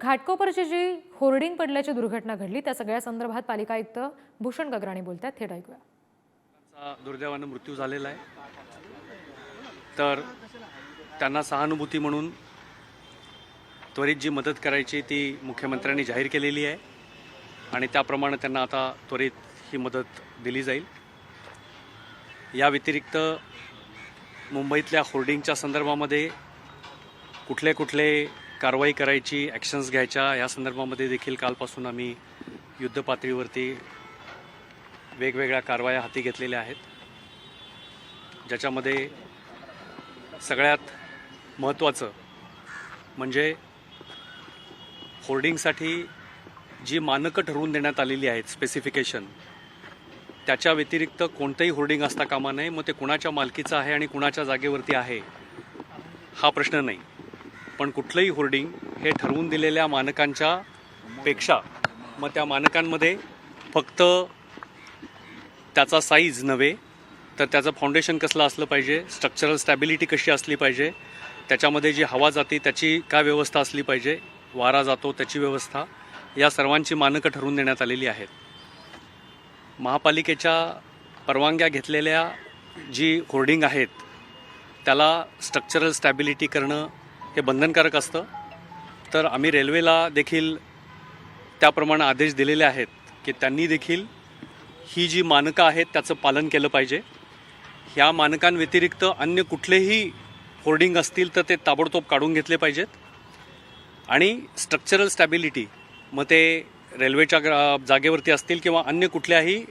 घाटकोपरची जी hoarding पडल्याची दुर्घटना घडली त्या सगळ्या संदर्भात पालिका आयुक्त भूषण गगराणी बोलतात, थेट ऐकूया. दुर्दैवाने मृत्यू झालेला आहे, तर त्यांना सहानुभूती म्हणून त्वरित जी मदत करायची ती मुख्यमंत्र्यांनी जाहीर केलेली आहे आणि त्याप्रमाणे त्यांना आता त्वरित ही मदत दिली जाईल. या व्यतिरिक्त मुंबईतल्या होर्डिंगच्या संदर्भामध्ये कुठले कारवाई करायची, ॲक्शन्स घ्यायच्या या संदर्भामध्ये देखील कालपासून आम्ही युद्धपातळीवरती वेगवेगळ्या कारवाया हाती घेतलेल्या आहेत, ज्याच्यामध्ये सगळ्यात महत्त्वाचं म्हणजे होर्डिंगसाठी जी मानकं ठरवून देण्यात आलेली आहेत, स्पेसिफिकेशन, त्याच्या व्यतिरिक्त कोणतंही होर्डिंग असता कामा नये. मग ते कुणाच्या मालकीचं आहे आणि कुणाच्या जागेवरती आहे हा प्रश्न नाही, पण कुठलंही होर्डिंग हे ठरवून दिलेल्या मानकांच्या पेक्षा, मग त्या मानकांमध्ये फक्त त्याचा साईज नव्हे तर त्याचं फाउंडेशन कसलं असलं पाहिजे, स्ट्रक्चरल स्टॅबिलिटी कशी असली पाहिजे, त्याच्यामध्ये जी हवा जाते त्याची काय व्यवस्था असली पाहिजे, वारा जातो त्याची व्यवस्था, या सर्वांची मानकं ठरवून देण्यात आलेली आहेत. महापालिकेच्या परवानग्या घेतलेल्या जी होर्डिंग आहेत त्याला स्ट्रक्चरल स्टॅबिलिटी करणं हे बंधनकारक असतं. तर आम्ही रेल्वेला देखील त्याप्रमाणे आदेश दिलेले आहेत की त्यांनी देखील ही जी मानकं आहेत त्याचं पालन केलं पाहिजे. ह्या मानकांव्यतिरिक्त अन्य कुठलेही होर्डिंग असतील तर ते ताबडतोब काढून घेतले पाहिजेत. आणि स्ट्रक्चरल स्टॅबिलिटी, मग ते रेल्वेच्या जागेवरती असतील किंवा अन्य कुठल्याही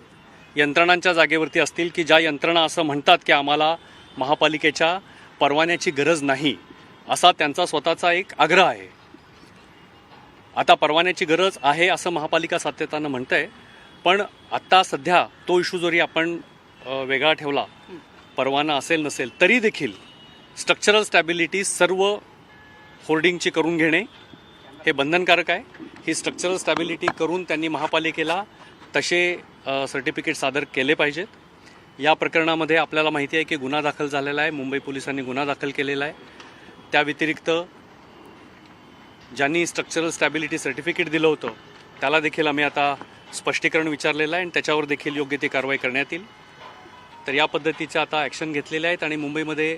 यंत्रणांच्या जागेवरती असतील की ज्या यंत्रणा असं म्हणतात की आम्हाला महापालिकेच्या परवान्याची गरज नाही, असा त्यांचा स्वतःचा एक आग्रह आहे. आता परवान्याची गरज आहे असं महापालिका सातत्यानं म्हणत आहे, पण आत्ता सध्या तो इश्यू जरी आपण वेगळा ठेवला, परवाना असेल नसेल तरी देखील स्ट्रक्चरल स्टॅबिलिटी सर्व होर्डिंगची करून घेणे हे बंधनकारक आहे. ही स्ट्रक्चरल स्टॅबिलिटी करून त्यांनी महापालिकेला तसे सर्टिफिकेट सादर केले पाहिजेत. या प्रकरणामध्ये आपल्याला माहिती आहे की गुन्हा दाखल झालेला आहे, मुंबई पोलिसांनी गुन्हा दाखल केलेला आहे. त्या व्यतिरिक्त ज्यांनी स्ट्रक्चरल स्टॅबिलिटी सर्टिफिकेट दिलं होतं त्याला देखील आम्ही आता स्पष्टीकरण विचारलेलं आहे आणि त्याच्यावर देखील योग्य ती कारवाई करण्यात येईल. तर या पद्धतीच्या आता ॲक्शन घेतलेल्या आहेत आणि मुंबईमध्ये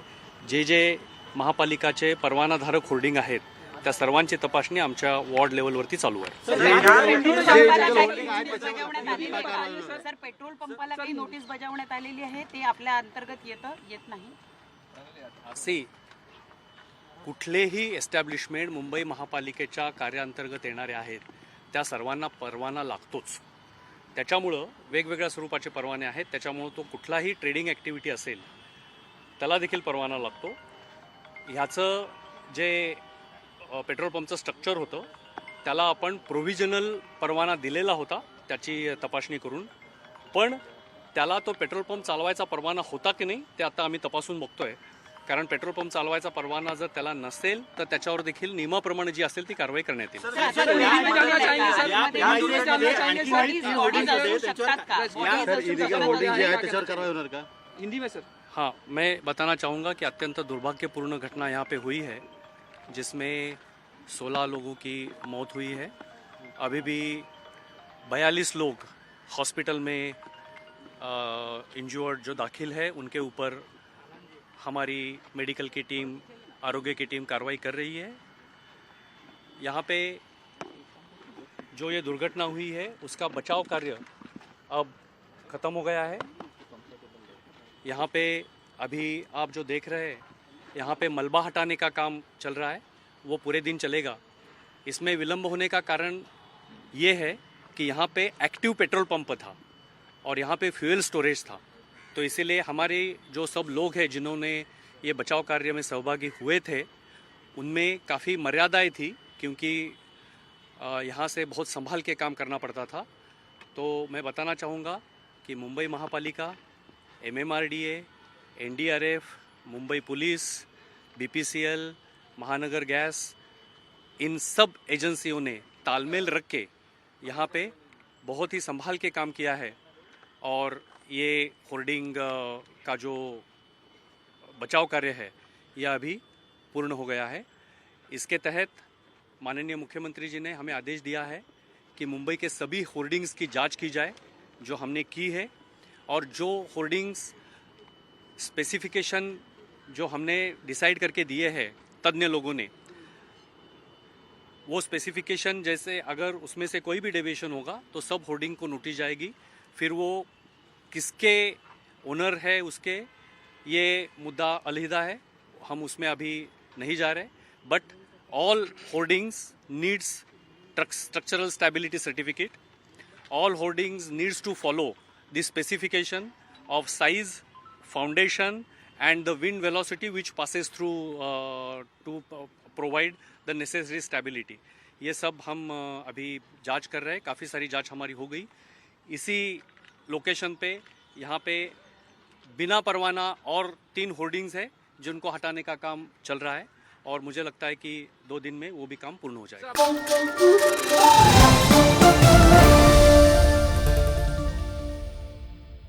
जे महापालिकाचे परवानाधारक होर्डिंग आहेत त्या सर्वांची तपासणी आमच्या वॉर्ड लेवलवरती चालू आहे. सर, पेट्रोल पंपाला काही नोटीस बजावण्यात आलेली आहे, ते आपल्या अंतर्गत येत नाही. असे कुठलेही एस्टॅब्लिशमेंट मुंबई महापालिकेच्या कार्याअंतर्गत येणारे आहेत त्या सर्वांना परवाना लागतोच. त्याच्यामुळं वेगवेगळ्या स्वरूपाचे परवाने आहेत, त्याच्यामुळं तो कुठलाही ट्रेडिंग ॲक्टिव्हिटी असेल त्याला देखील परवाना लागतो. ह्याचं जे पेट्रोल पंपचं स्ट्रक्चर होतं त्याला आपण प्रोव्हिजनल परवाना दिलेला होता त्याची तपासणी करून, पण त्याला तो पेट्रोल पंप चालवायचा परवाना होता की नाही ते आता आम्ही तपासून बघतोय. कारण पेट्रोल पंप चालवायचा परवाना जर त्याला नसेल तर त्याच्यावर देखील नियमाप्रमाणे जी असेल ती कारवाई करण्यात येईल. हाँ, मैं बताना चाहूँगा कि अत्यंत दुर्भाग्यपूर्ण घटना यहाँ पे हुई है जिसमें 16 लोगों की मौत हुई है. अभी भी 42 लोग हॉस्पिटल में इंज्योर्ड जो दाखिल है उनके ऊपर हमारी मेडिकल की टीम, आरोग्य की टीम कार्रवाई कर रही है. यहाँ पे जो ये दुर्घटना हुई है उसका बचाव कार्य अब ख़त्म हो गया है. यहाँ पे अभी आप जो देख रहे हैं यहाँ पे मलबा हटाने का काम चल रहा है, वो पूरे दिन चलेगा. इसमें विलंब होने का कारण ये है कि यहाँ पे एक्टिव पेट्रोल पंप था और यहाँ पे फ्यूल स्टोरेज था, तो इसीलिए हमारे जो सब लोग हैं जिन्होंने ये बचाव कार्य में सहभागी हुए थे उनमें काफ़ी मर्यादाएं थी, क्योंकि यहाँ से बहुत संभाल के काम करना पड़ता था. तो मैं बताना चाहूँगा कि मुंबई महापालिका, MMRDA, NDRF, Mumbai police, BPCL, महानगर गैस, इन सब एजेंसियों ने तालमेल रख के यहाँ पे बहुत ही संभाल के काम किया है और ये होर्डिंग का जो बचाव कार्य है यह अभी पूर्ण हो गया है. इसके तहत माननीय मुख्यमंत्री जी ने हमें आदेश दिया है कि मुंबई के सभी होर्डिंग्स की जांच की जाए जो हमने की है, और जो होर्डिंग्स स्पेसिफिकेशन जो हमने डिसाइड करके दिए हैं तज्ञ लोगों ने, वो स्पेसिफिकेशन जैसे अगर उसमें से कोई भी डेविएशन होगा तो सब होर्डिंग को नोटिस जाएगी। फिर वो किसके ओनर है उसके, ये मुद्दा अलहिदा है, हम उसमें अभी नहीं जा रहे। But all hoardings needs structural stability certificate. All hoardings needs to follow the specification of size, foundation and the wind velocity which passes through to provide the necessary stability. ये सब हम अभी जांच कर रहे हैं, काफ़ी सारी जांच हमारी हो गई। इसी लोकेशन पे यहाँ पे बिना परवाना और 3 होर्डिंग्स है जिनको हटाने का काम चल रहा है, और मुझे लगता है कि 2 दिन में वो भी काम पूर्ण हो जाएगा।